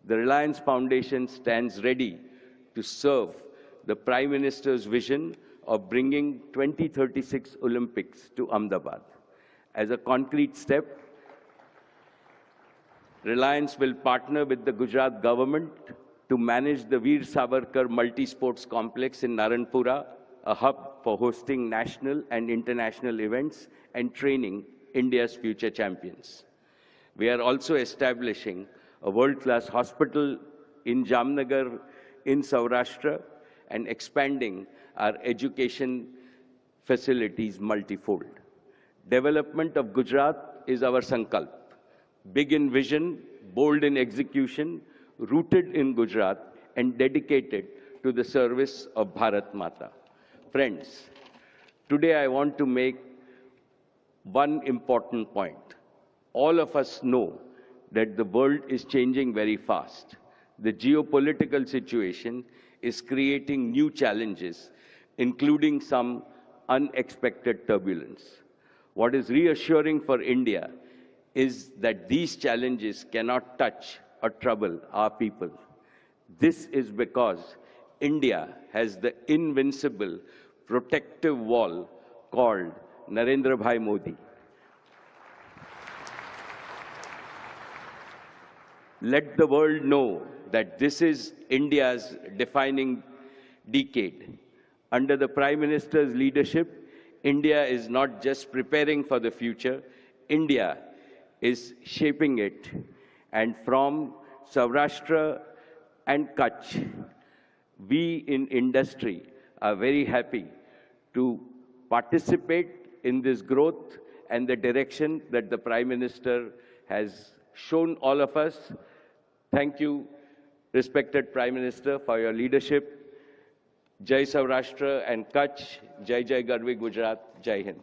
the Reliance Foundation stands ready to serve the Prime Minister's vision of bringing 2036 Olympics to Ahmedabad. As a concrete step, Reliance will partner with the Gujarat government to manage the Veer Savarkar Multisports Complex in Naranpura, a hub for hosting national and international events and training India's future champions. We are also establishing a world-class hospital in Jamnagar in Saurashtra and expanding our education facilities multifold. Development of Gujarat is our sankalp. Big in vision, bold in execution, rooted in Gujarat and dedicated to the service of Bharat Mata. Friends, today I want to make one important point. All of us know that the world is changing very fast. The geopolitical situation is creating new challenges, including some unexpected turbulence. What is reassuring for India is that these challenges cannot touch or trouble our people. This is because India has the invincible protective wall called Narendra Bhai Modi. Let the world know that this is India's defining decade. Under the Prime Minister's leadership, India is not just preparing for the future, India is shaping it. And from Saurashtra and Kutch, we in industry are very happy to participate in this growth and the direction that the Prime Minister has shown all of us. Thank you, respected Prime Minister, for your leadership. Jai Saurashtra and Kutch, Jai Jai Garvi Gujarat, Jai Hind.